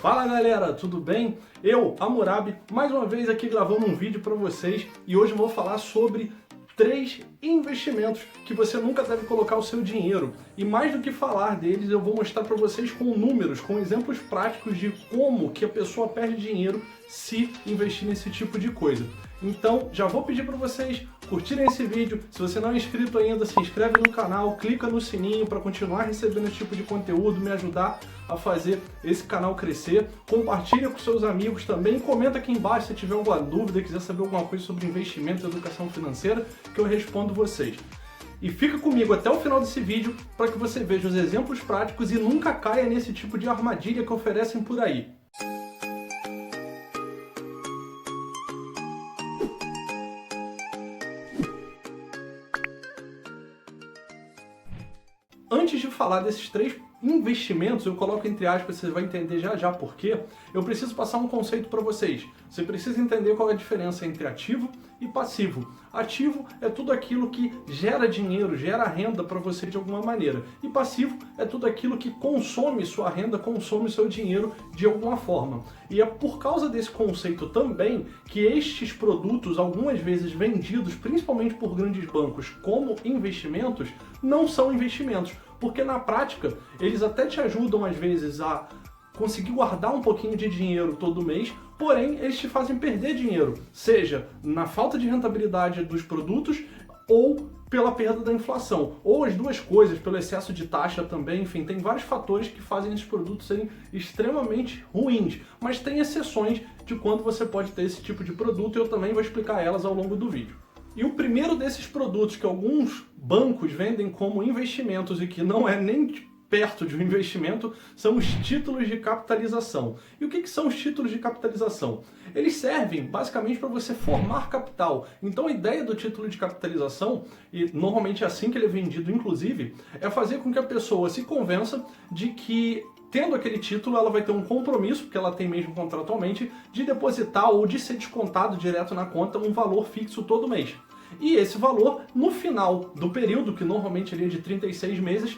Fala galera, tudo bem? Eu, Hammurabi, mais uma vez aqui gravando um vídeo para vocês e hoje eu vou falar sobre 3 investimentos que você nunca deve colocar o seu dinheiro. E mais do que falar deles, eu vou mostrar para vocês com números, com exemplos práticos de como que a pessoa perde dinheiro se investir nesse tipo de coisa. Então, já vou pedir para vocês curtirem esse vídeo. Se você não é inscrito ainda, se inscreve no canal, clica no sininho para continuar recebendo esse tipo de conteúdo, me ajudar a fazer esse canal crescer. Compartilha com seus amigos também, comenta aqui embaixo se tiver alguma dúvida, quiser saber alguma coisa sobre investimento e educação financeira, que eu respondo vocês. E fica comigo até o final desse vídeo para que você veja os exemplos práticos e nunca caia nesse tipo de armadilha que oferecem por aí. Antes de falar desses 3 investimentos, eu coloco entre aspas, você vai entender já por quê, eu preciso passar um conceito para vocês. Você precisa entender qual é a diferença entre ativo e passivo. Ativo é tudo aquilo que gera dinheiro, gera renda para você de alguma maneira. E passivo é tudo aquilo que consome sua renda, consome seu dinheiro de alguma forma. E é por causa desse conceito também que estes produtos, algumas vezes vendidos, principalmente por grandes bancos, como investimentos, não são investimentos. Porque na prática, eles até te ajudam às vezes a conseguir guardar um pouquinho de dinheiro todo mês, porém eles te fazem perder dinheiro, seja na falta de rentabilidade dos produtos ou pela perda da inflação, ou as duas coisas, pelo excesso de taxa também, enfim, tem vários fatores que fazem esses produtos serem extremamente ruins, mas tem exceções de quando você pode ter esse tipo de produto e eu também vou explicar elas ao longo do vídeo. E o primeiro desses produtos que alguns bancos vendem como investimentos e que não é nem perto de um investimento são os títulos de capitalização. E o que são os títulos de capitalização? Eles servem basicamente para você formar capital. Então a ideia do título de capitalização, e normalmente é assim que ele é vendido inclusive, é fazer com que a pessoa se convença de que tendo aquele título, ela vai ter um compromisso, porque ela tem mesmo contratualmente, de depositar ou de ser descontado direto na conta um valor fixo todo mês. E esse valor, no final do período, que normalmente ele é de 36 meses,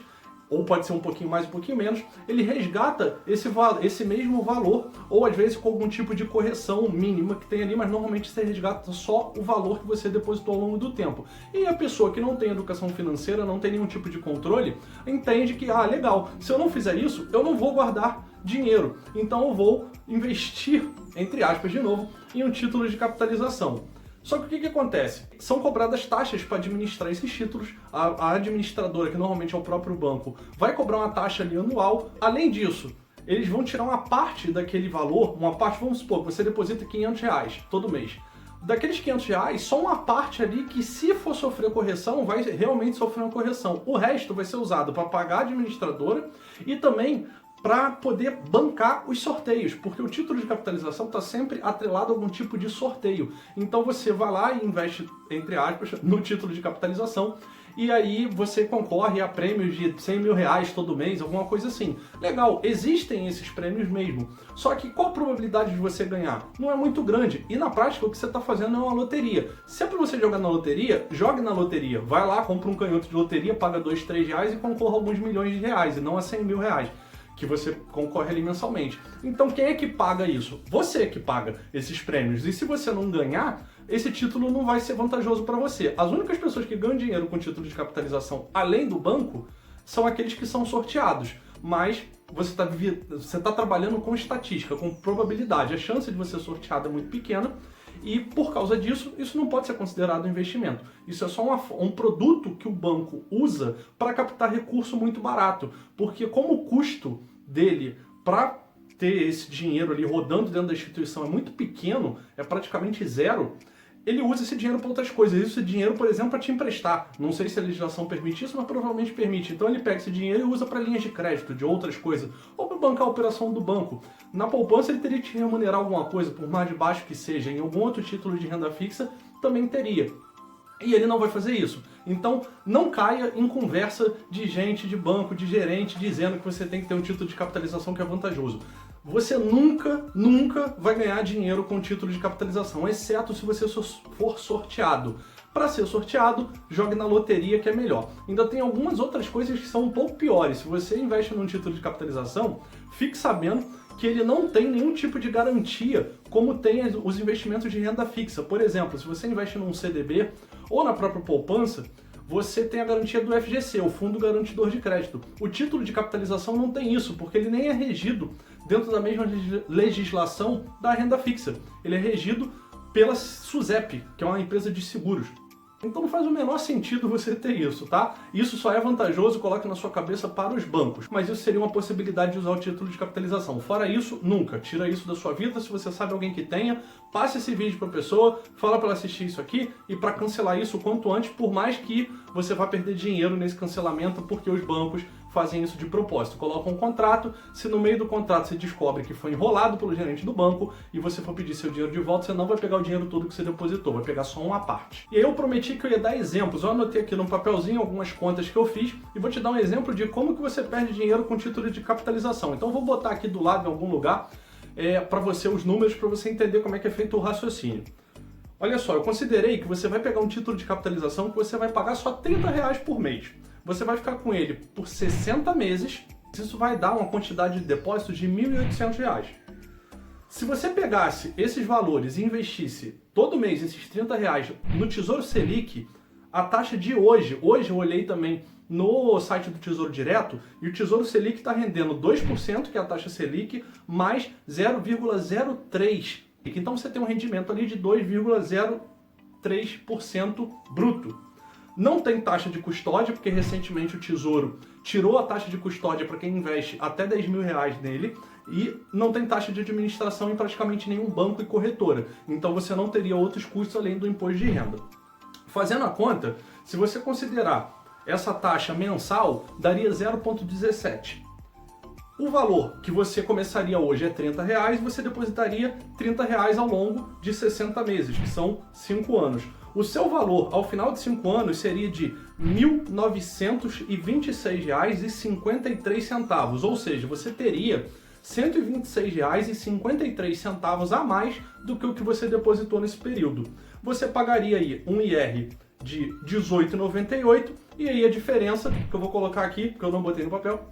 ou pode ser um pouquinho mais, um pouquinho menos, ele resgata esse mesmo valor, ou às vezes com algum tipo de correção mínima que tem ali, mas normalmente você resgata só o valor que você depositou ao longo do tempo. E a pessoa que não tem educação financeira, não tem nenhum tipo de controle, entende que, legal, se eu não fizer isso, eu não vou guardar dinheiro, então eu vou investir, entre aspas de novo, em um título de capitalização. Só que o que acontece? São cobradas taxas para administrar esses títulos, a administradora, que normalmente é o próprio banco, vai cobrar uma taxa ali anual. Além disso, eles vão tirar uma parte daquele valor, uma parte, vamos supor, que você deposita R$500 todo mês. Daqueles R$500, só uma parte ali que, se for sofrer correção, vai realmente sofrer uma correção. O resto vai ser usado para pagar a administradora e também para poder bancar os sorteios, porque o título de capitalização está sempre atrelado a algum tipo de sorteio. Então você vai lá e investe, entre aspas, no título de capitalização e aí você concorre a prêmios de R$100 mil todo mês, alguma coisa assim. Legal, existem esses prêmios mesmo, só que qual a probabilidade de você ganhar? Não é muito grande, e na prática o que você está fazendo é uma loteria. Se é para você jogar na loteria, jogue na loteria. Vai lá, compra um canhoto de loteria, paga R$2, R$3 e concorra a alguns milhões de reais, e não a R$100 mil, que você concorre ali mensalmente. Então quem é que paga isso? Você que paga esses prêmios. E se você não ganhar, esse título não vai ser vantajoso para você. As únicas pessoas que ganham dinheiro com título de capitalização, além do banco, são aqueles que são sorteados. Mas você está trabalhando com estatística, com probabilidade. A chance de você ser sorteado é muito pequena. E por causa disso, isso não pode ser considerado um investimento. Isso é só um produto que o banco usa para captar recurso muito barato. Porque como o custo dele para ter esse dinheiro ali rodando dentro da instituição é muito pequeno, é praticamente zero, ele usa esse dinheiro para outras coisas. Esse dinheiro, por exemplo, para te emprestar. Não sei se a legislação permite isso, mas provavelmente permite. Então ele pega esse dinheiro e usa para linhas de crédito, de outras coisas, ou para bancar a operação do banco. Na poupança ele teria que te remunerar alguma coisa, por mais de baixo que seja. Em algum outro título de renda fixa também teria. E ele não vai fazer isso. Então não caia em conversa de gente, de banco, de gerente, dizendo que você tem que ter um título de capitalização que é vantajoso. Você nunca vai ganhar dinheiro com título de capitalização, exceto se você for sorteado. Para ser sorteado, jogue na loteria, que é melhor. Ainda tem algumas outras coisas que são um pouco piores. Se você investe num título de capitalização, fique sabendo que ele não tem nenhum tipo de garantia como tem os investimentos de renda fixa. Por exemplo, se você investe num CDB ou na própria poupança, você tem a garantia do FGC, o Fundo Garantidor de Crédito. O título de capitalização não tem isso, porque ele nem é regido dentro da mesma legislação da renda fixa. Ele é regido pela SUSEP, que é uma empresa de seguros. Então não faz o menor sentido você ter isso, tá? Isso só é vantajoso, coloque na sua cabeça, para os bancos. Mas isso seria uma possibilidade de usar o título de capitalização. Fora isso, nunca. Tira isso da sua vida. Se você sabe alguém que tenha, passe esse vídeo para a pessoa, fala para ela assistir isso aqui e para cancelar isso o quanto antes, por mais que você vá perder dinheiro nesse cancelamento, porque os bancos fazem isso de propósito. Colocam um contrato, se no meio do contrato você descobre que foi enrolado pelo gerente do banco e você for pedir seu dinheiro de volta, você não vai pegar o dinheiro todo que você depositou, vai pegar só uma parte. E aí eu prometi que eu ia dar exemplos. Eu anotei aqui num papelzinho algumas contas que eu fiz e vou te dar um exemplo de como que você perde dinheiro com título de capitalização. Então eu vou botar aqui do lado em algum lugar para você os números, para você entender como é que é feito o raciocínio. Olha só, eu considerei que você vai pegar um título de capitalização que você vai pagar só R$30 por mês. Você vai ficar com ele por 60 meses, isso vai dar uma quantidade de depósito de R$1.800. Se você pegasse esses valores e investisse todo mês esses R$30 no Tesouro Selic, a taxa de hoje eu olhei também no site do Tesouro Direto, e o Tesouro Selic está rendendo 2%, que é a taxa Selic, mais 0,03%. Então você tem um rendimento ali de 2,03% bruto. Não tem taxa de custódia, porque recentemente o Tesouro tirou a taxa de custódia para quem investe até R$10.000 nele, e não tem taxa de administração em praticamente nenhum banco e corretora. Então você não teria outros custos além do imposto de renda. Fazendo a conta, se você considerar essa taxa mensal, daria 0,17. O valor que você começaria hoje é R$30, você depositaria R$30 ao longo de 60 meses, que são 5 anos. O seu valor ao final de 5 anos seria de R$1.926,53, ou seja, você teria R$126,53 a mais do que o que você depositou nesse período. Você pagaria aí um IR de R$18,98 e aí a diferença, que eu vou colocar aqui, porque eu não botei no papel,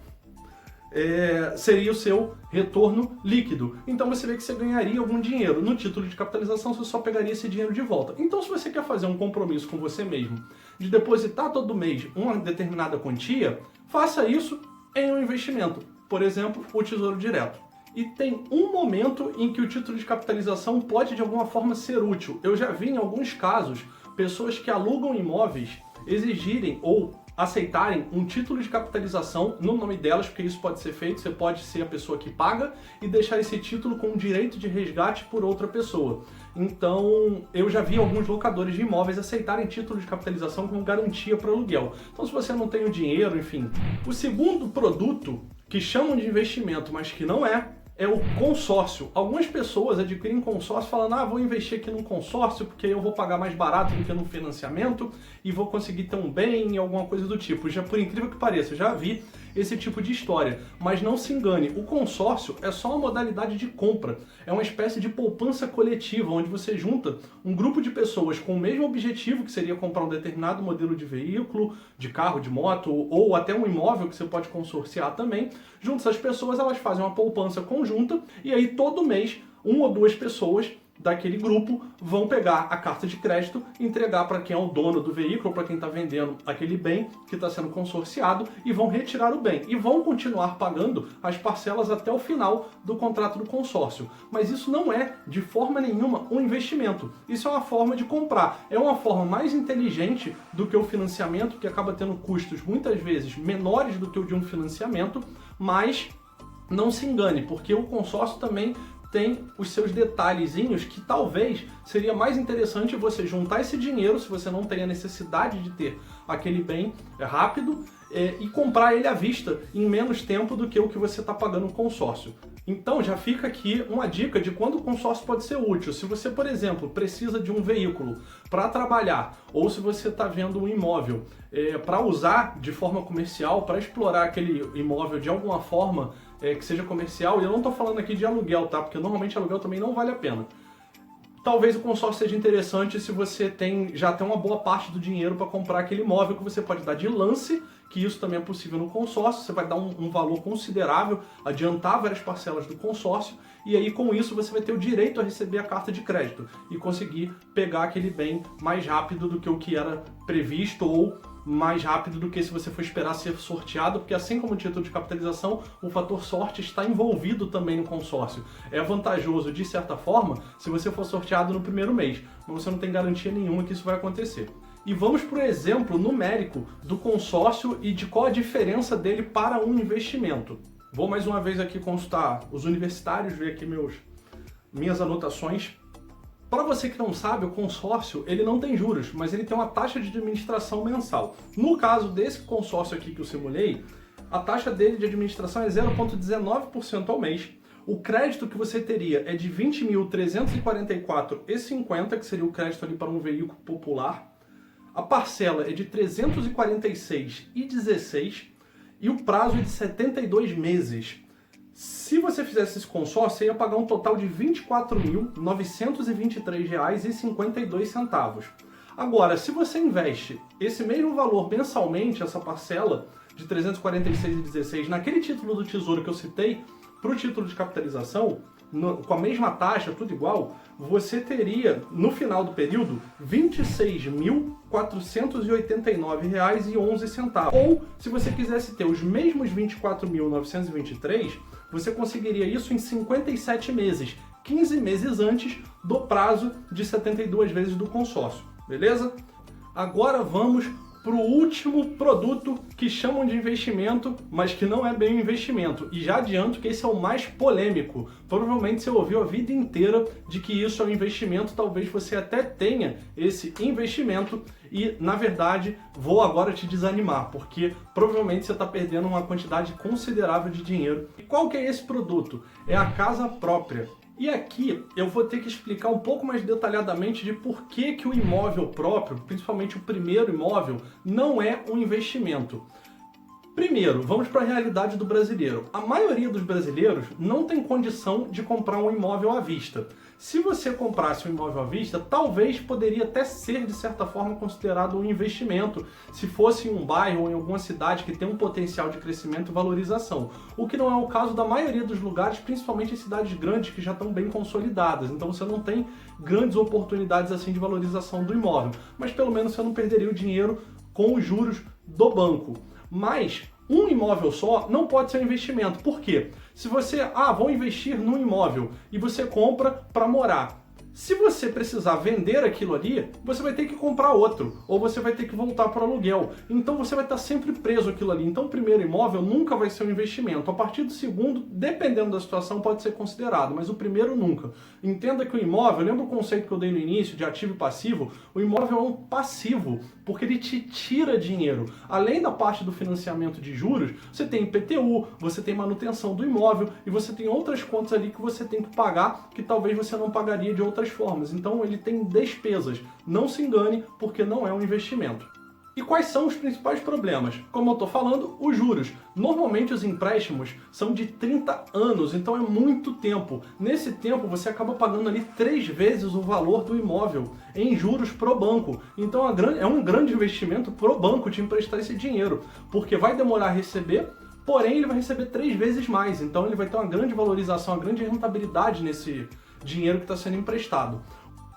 seria o seu retorno líquido. Então você vê que você ganharia algum dinheiro. No título de capitalização você só pegaria esse dinheiro de volta. Então se você quer fazer um compromisso com você mesmo de depositar todo mês uma determinada quantia, faça isso em um investimento. Por exemplo, o Tesouro Direto. E tem um momento em que o título de capitalização pode de alguma forma ser útil. Eu já vi em alguns casos pessoas que alugam imóveis exigirem ou aceitarem um título de capitalização no nome delas, porque isso pode ser feito, você pode ser a pessoa que paga e deixar esse título com direito de resgate por outra pessoa. Então, eu já vi alguns locadores de imóveis aceitarem título de capitalização como garantia para aluguel. Então, se você não tem o dinheiro, enfim. O segundo produto que chamam de investimento, mas que não é o consórcio. Algumas pessoas adquirem consórcio falando, vou investir aqui num consórcio porque eu vou pagar mais barato do que no financiamento e vou conseguir ter um bem, alguma coisa do tipo. Já por incrível que pareça, já vi esse tipo de história. Mas não se engane, o consórcio é só uma modalidade de compra. É uma espécie de poupança coletiva, onde você junta um grupo de pessoas com o mesmo objetivo, que seria comprar um determinado modelo de veículo, de carro, de moto, ou até um imóvel que você pode consorciar também. Juntas as pessoas, elas fazem uma poupança conjunta e aí todo mês, 1 ou 2 pessoas daquele grupo vão pegar a carta de crédito, entregar para quem é o dono do veículo, para quem está vendendo aquele bem que está sendo consorciado, e vão retirar o bem. E vão continuar pagando as parcelas até o final do contrato do consórcio. Mas isso não é, de forma nenhuma, um investimento. Isso é uma forma de comprar. É uma forma mais inteligente do que o financiamento, que acaba tendo custos muitas vezes menores do que o de um financiamento, mas não se engane, porque o consórcio também tem os seus detalhezinhos que talvez seria mais interessante você juntar esse dinheiro, se você não tem a necessidade de ter aquele bem rápido, e comprar ele à vista em menos tempo do que o que você está pagando no consórcio. Então já fica aqui uma dica de quando o consórcio pode ser útil. Se você, por exemplo, precisa de um veículo para trabalhar, ou se você está vendo um imóvel para usar de forma comercial, para explorar aquele imóvel de alguma forma que seja comercial, e eu não estou falando aqui de aluguel, tá? Porque normalmente aluguel também não vale a pena. talvez o consórcio seja interessante se você já tem uma boa parte do dinheiro para comprar aquele imóvel que você pode dar de lance, que isso também é possível no consórcio. Você vai dar um valor considerável, adiantar várias parcelas do consórcio, e aí com isso você vai ter o direito a receber a carta de crédito e conseguir pegar aquele bem mais rápido do que o que era previsto, ou mais rápido do que se você for esperar ser sorteado, porque assim como o título de capitalização, o fator sorte está envolvido também no consórcio. É vantajoso, de certa forma, se você for sorteado no primeiro mês, mas você não tem garantia nenhuma que isso vai acontecer. E vamos para o exemplo numérico do consórcio e de qual a diferença dele para um investimento. Vou mais uma vez aqui consultar os universitários, ver aqui minhas anotações. Para você que não sabe, o consórcio ele não tem juros, mas ele tem uma taxa de administração mensal. No caso desse consórcio aqui que eu simulei, a taxa dele de administração é 0,19% ao mês. O crédito que você teria é de R$ 20.344,50, que seria o crédito ali para um veículo popular. A parcela é de R$ 346,16 e o prazo é de 72 meses. Se você fizesse esse consórcio, você ia pagar um total de R$ 24.923,52. Agora, se você investe esse mesmo valor mensalmente, essa parcela de R$ 346,16, naquele título do Tesouro que eu citei, para o título de capitalização, com a mesma taxa, tudo igual, você teria, no final do período, R$ 26.489,11. Ou, se você quisesse ter os mesmos 24.923, você conseguiria isso em 57 meses, 15 meses antes do prazo de 72 vezes do consórcio, beleza? Agora vamos para o último produto que chamam de investimento, mas que não é bem um investimento. E já adianto que esse é o mais polêmico. Provavelmente você ouviu a vida inteira de que isso é um investimento, talvez você até tenha esse investimento e, na verdade, vou agora te desanimar, porque provavelmente você está perdendo uma quantidade considerável de dinheiro. E qual que é esse produto? É a casa própria. E aqui eu vou ter que explicar um pouco mais detalhadamente de por que o imóvel próprio, principalmente o primeiro imóvel, não é um investimento. Primeiro, vamos para a realidade do brasileiro. A maioria dos brasileiros não tem condição de comprar um imóvel à vista. Se você comprasse um imóvel à vista, talvez poderia até ser, de certa forma, considerado um investimento, se fosse em um bairro ou em alguma cidade que tem um potencial de crescimento e valorização. O que não é o caso da maioria dos lugares, principalmente em cidades grandes que já estão bem consolidadas. Então você não tem grandes oportunidades assim de valorização do imóvel. Mas pelo menos você não perderia o dinheiro com os juros do banco. Mas um imóvel só não pode ser um investimento. Por quê? Se você, vou investir num imóvel e você compra para morar. Se você precisar vender aquilo ali, você vai ter que comprar outro, ou você vai ter que voltar para o aluguel. Então você vai estar sempre preso àquilo ali. Então o primeiro imóvel nunca vai ser um investimento. A partir do segundo, dependendo da situação, pode ser considerado, mas o primeiro nunca. Entenda que o imóvel, lembra o conceito que eu dei no início de ativo e passivo? O imóvel é um passivo, porque ele te tira dinheiro. Além da parte do financiamento de juros, você tem IPTU, você tem manutenção do imóvel e você tem outras contas ali que você tem que pagar que talvez você não pagaria de outras formas. Então ele tem despesas. Não se engane, porque não é um investimento. E quais são os principais problemas? Como eu estou falando, os juros. Normalmente os empréstimos são de 30 anos, então é muito tempo. Nesse tempo você acaba pagando ali 3 vezes o valor do imóvel em juros pro banco. Então é um grande investimento pro banco te emprestar esse dinheiro, porque vai demorar a receber, porém ele vai receber 3 vezes mais. Então ele vai ter uma grande valorização, uma grande rentabilidade nesse dinheiro que está sendo emprestado.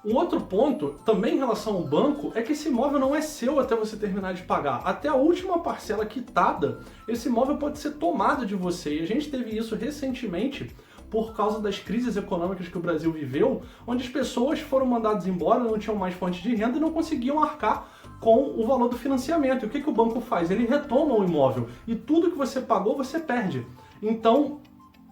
Um outro ponto, também em relação ao banco, é que esse imóvel não é seu até você terminar de pagar. Até a última parcela quitada, esse imóvel pode ser tomado de você. E a gente teve isso recentemente por causa das crises econômicas que o Brasil viveu, onde as pessoas foram mandadas embora, não tinham mais fonte de renda e não conseguiam arcar com o valor do financiamento. E o que o banco faz? Ele retoma o imóvel e tudo que você pagou, você perde. Então,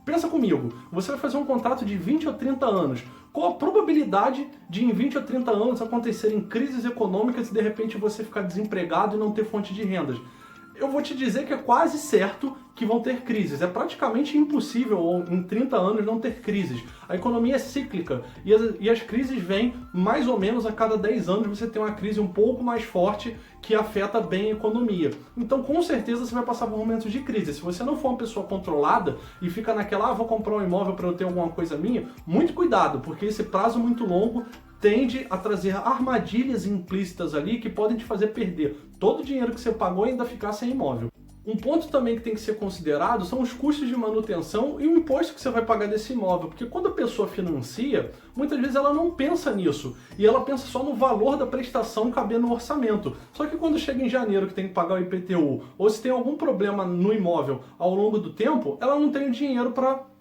pensa comigo, você vai fazer um contrato de 20 ou 30 anos. Qual a probabilidade de em 20 ou 30 anos acontecerem crises econômicas e de repente você ficar desempregado e não ter fonte de rendas? Eu vou te dizer que é quase certo que vão ter crises. É praticamente impossível em 30 anos não ter crises. A economia é cíclica e as crises vêm mais ou menos a cada 10 anos você tem uma crise um pouco mais forte que afeta bem a economia. Então com certeza você vai passar por momentos de crise. Se você não for uma pessoa controlada e fica naquela, vou comprar um imóvel para eu ter alguma coisa minha, muito cuidado, porque esse prazo muito longo tende a trazer armadilhas implícitas ali que podem te fazer perder todo o dinheiro que você pagou e ainda ficar sem imóvel. Um ponto também que tem que ser considerado são os custos de manutenção e o imposto que você vai pagar desse imóvel, porque quando a pessoa financia, muitas vezes ela não pensa nisso, e ela pensa só no valor da prestação caber no orçamento. Só que quando chega em janeiro que tem que pagar o IPTU, ou se tem algum problema no imóvel ao longo do tempo, ela não tem o dinheiro para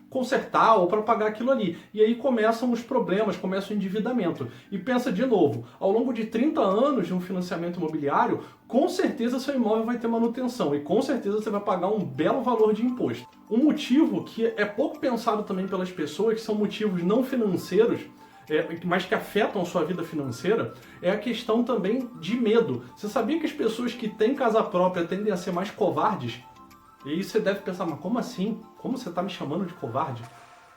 consertar ou para pagar aquilo ali. E aí começam os problemas, começa o endividamento. E pensa de novo, ao longo de 30 anos de um financiamento imobiliário, com certeza seu imóvel vai ter manutenção e com certeza você vai pagar um belo valor de imposto. Um motivo que é pouco pensado também pelas pessoas, que são motivos não financeiros, mas que afetam a sua vida financeira, é a questão também de medo. Você sabia que as pessoas que têm casa própria tendem a ser mais covardes? E aí você deve pensar, mas como assim? Como você está me chamando de covarde?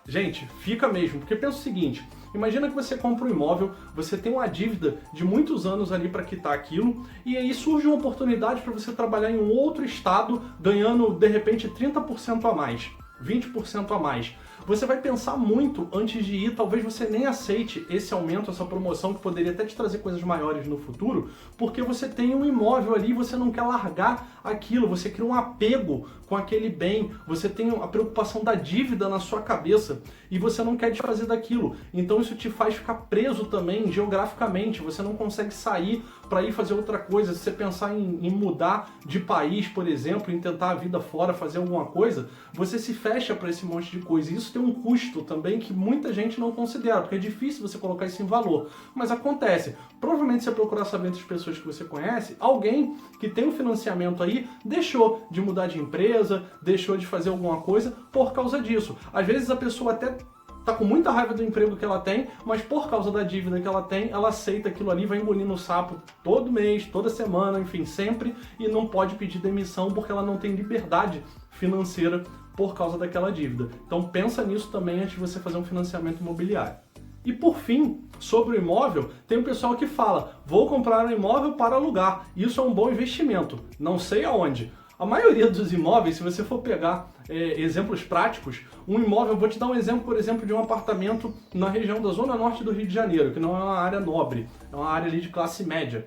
Gente, fica mesmo, porque pensa o seguinte, imagina que você compra um imóvel, você tem uma dívida de muitos anos ali para quitar aquilo, e aí surge uma oportunidade para você trabalhar em um outro estado, ganhando de repente 30% a mais, 20% a mais. Você vai pensar muito antes de ir, talvez você nem aceite esse aumento, essa promoção que poderia até te trazer coisas maiores no futuro, porque você tem um imóvel ali e você não quer largar aquilo, você cria um apego com aquele bem, você tem a preocupação da dívida na sua cabeça e você não quer desfazer daquilo. Então isso te faz ficar preso também geograficamente, você não consegue sair para ir fazer outra coisa. Se você pensar em mudar de país, por exemplo, em tentar a vida fora, fazer alguma coisa, você se fecha para esse monte de coisa. E isso tem um custo também que muita gente não considera, porque é difícil você colocar isso em valor. Mas acontece. Provavelmente se você procurar saber entre as pessoas que você conhece, alguém que tem um financiamento aí deixou de mudar de empresa, deixou de fazer alguma coisa por causa disso. Às vezes a pessoa até tá com muita raiva do emprego que ela tem, mas por causa da dívida que ela tem, ela aceita aquilo ali, vai engolindo o sapo todo mês, toda semana, enfim, sempre, e não pode pedir demissão porque ela não tem liberdade financeira por causa daquela dívida. Então pensa nisso também antes de você fazer um financiamento imobiliário. E por fim, sobre o imóvel, tem um pessoal que fala, vou comprar um imóvel para alugar, isso é um bom investimento, não sei aonde. A maioria dos imóveis, se você for pegar exemplos práticos, um imóvel, eu vou te dar um exemplo, por exemplo, de um apartamento na região da Zona Norte do Rio de Janeiro, que não é uma área nobre, é uma área ali de classe média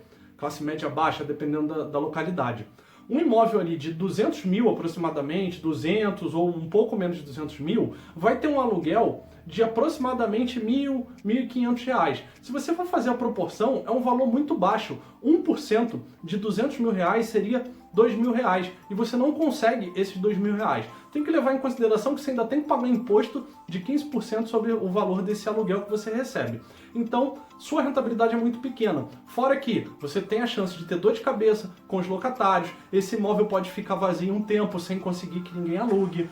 baixa, dependendo da localidade. Um imóvel ali de 200 mil aproximadamente, 200 ou um pouco menos de 200 mil, vai ter um aluguel de aproximadamente R$ 1.500. Se você for fazer a proporção, é um valor muito baixo. 1% de 200 mil reais seria R$ 2.000 e você não consegue esses R$ 2.000. Tem que levar em consideração que você ainda tem que pagar imposto de 15% sobre o valor desse aluguel que você recebe. Então, sua rentabilidade é muito pequena. Fora que você tem a chance de ter dor de cabeça com os locatários, esse imóvel pode ficar vazio um tempo sem conseguir que ninguém alugue.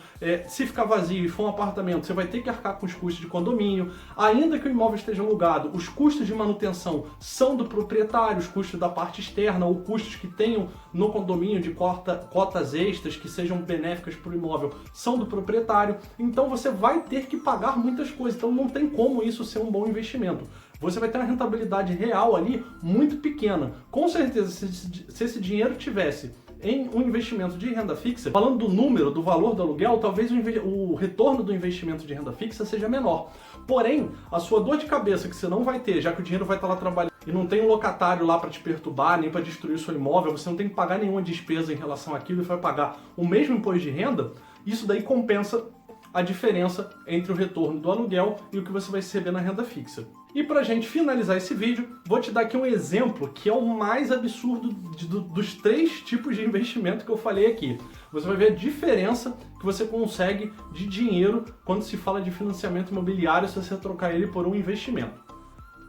Se ficar vazio e for um apartamento, você vai ter que arcar com os custos de condomínio. Ainda que o imóvel esteja alugado, os custos de manutenção são do proprietário, os custos da parte externa ou custos que tenham no condomínio de cotas extras que sejam benéficas para o imóvel são do proprietário. Então você vai ter que pagar muitas coisas, então não tem como isso ser um bom investimento. Você vai ter uma rentabilidade real ali muito pequena. Com certeza, se esse dinheiro tivesse em um investimento de renda fixa, falando do número, do valor do aluguel, talvez o retorno do investimento de renda fixa seja menor. Porém, a sua dor de cabeça que você não vai ter, já que o dinheiro vai estar lá trabalhando e não tem um locatário lá para te perturbar, nem para destruir o seu imóvel, você não tem que pagar nenhuma despesa em relação àquilo e vai pagar o mesmo imposto de renda, isso daí compensa a diferença entre o retorno do aluguel e o que você vai receber na renda fixa. E pra gente finalizar esse vídeo, vou te dar aqui um exemplo que é o mais absurdo dos 3 tipos de investimento que eu falei aqui. Você vai ver a diferença que você consegue de dinheiro quando se fala de financiamento imobiliário se você trocar ele por um investimento.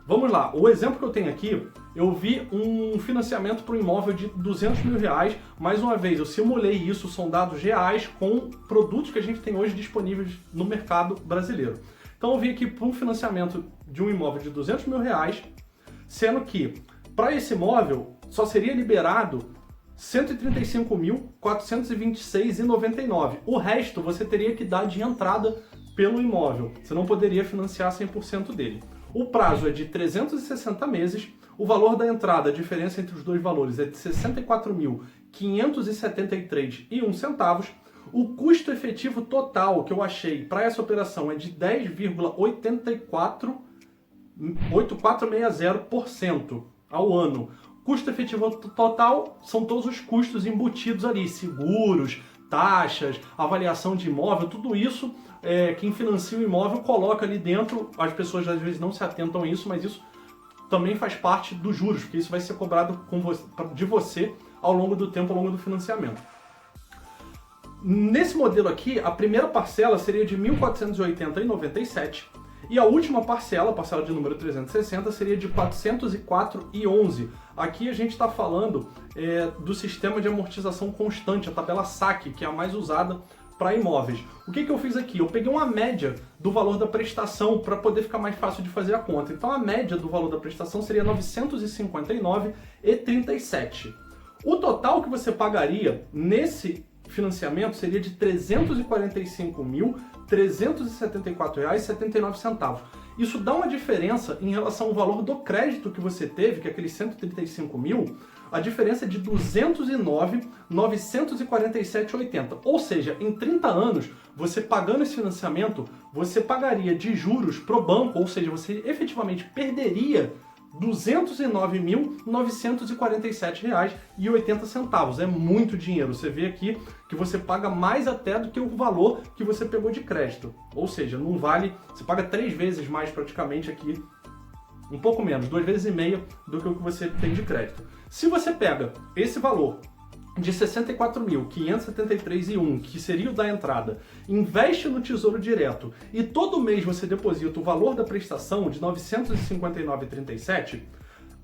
Vamos lá, o exemplo que eu tenho aqui, eu vi um financiamento para um imóvel de R$200.000, mais uma vez, eu simulei isso, são dados reais com produtos que a gente tem hoje disponíveis no mercado brasileiro. Então eu vim aqui para um financiamento de um imóvel de R$200.000, sendo que para esse imóvel só seria liberado 135.426,99. O resto você teria que dar de entrada pelo imóvel. Você não poderia financiar 100% dele. O prazo é de 360 meses. O valor da entrada, a diferença entre os dois valores, é de R$ 64.573,01. O custo efetivo total que eu achei para essa operação é de 10,8460% ao ano. Custo efetivo total são todos os custos embutidos ali, seguros, taxas, avaliação de imóvel, tudo isso quem financia o imóvel coloca ali dentro. As pessoas às vezes não se atentam a isso, mas isso também faz parte dos juros, porque isso vai ser cobrado de você ao longo do tempo, ao longo do financiamento. Nesse modelo aqui, a primeira parcela seria de R$ 1.480,97 e a última parcela, a parcela de número 360, seria de R$ 404,11. Aqui a gente está falando do sistema de amortização constante, a tabela SAC, que é a mais usada para imóveis. O que eu fiz aqui? Eu peguei uma média do valor da prestação para poder ficar mais fácil de fazer a conta. Então a média do valor da prestação seria R$ 959,37. O total que você pagaria nesse financiamento seria de R$ 345.374,79. Isso dá uma diferença em relação ao valor do crédito que você teve, que é aqueles 135 mil, a diferença é de R$ 209.947,80. Ou seja, em 30 anos, você pagando esse financiamento, você pagaria de juros para o banco, ou seja, você efetivamente perderia R$ 209.947,80. É muito dinheiro. Você vê aqui que você paga mais até do que o valor que você pegou de crédito. Ou seja, não vale... Você paga 3 vezes mais praticamente aqui, um pouco menos, 2,5 vezes do que o que você tem de crédito. Se você pega esse valor de R$ 64.573,01, que seria o da entrada, investe no Tesouro Direto e todo mês você deposita o valor da prestação de R$ 959,37,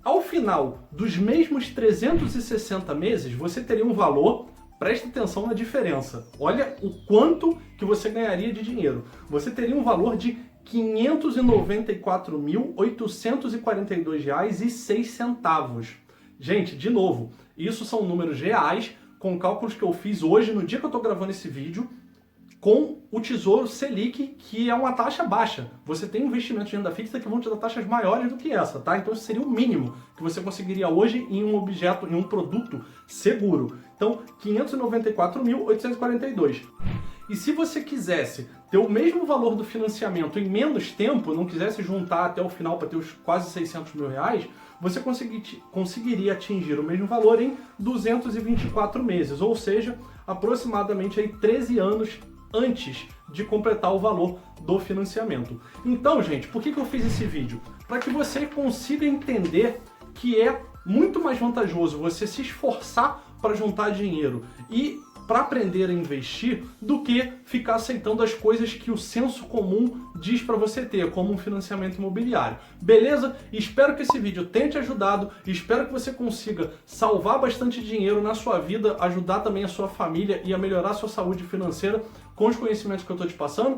ao final dos mesmos 360 meses você teria um valor, presta atenção na diferença, olha o quanto que você ganharia de dinheiro. Você teria um valor de R$ 594.842,06. Gente, de novo, isso são números reais, com cálculos que eu fiz hoje, no dia que eu estou gravando esse vídeo, com o Tesouro Selic, que é uma taxa baixa. Você tem investimentos de renda fixa que vão te dar taxas maiores do que essa, tá? Então, isso seria o mínimo que você conseguiria hoje em um objeto, em um produto seguro. Então, 594.842. E se você quisesse ter o mesmo valor do financiamento em menos tempo, não quisesse juntar até o final para ter os quase 600 mil reais, você conseguiria atingir o mesmo valor em 224 meses, ou seja, aproximadamente aí 13 anos antes de completar o valor do financiamento. Então, gente, por que eu fiz esse vídeo? Para que você consiga entender que é muito mais vantajoso você se esforçar para juntar dinheiro e para aprender a investir do que ficar aceitando as coisas que o senso comum diz para você ter, como um financiamento imobiliário. Beleza? Espero que esse vídeo tenha te ajudado, espero que você consiga salvar bastante dinheiro na sua vida, ajudar também a sua família e a melhorar a sua saúde financeira com os conhecimentos que eu estou te passando.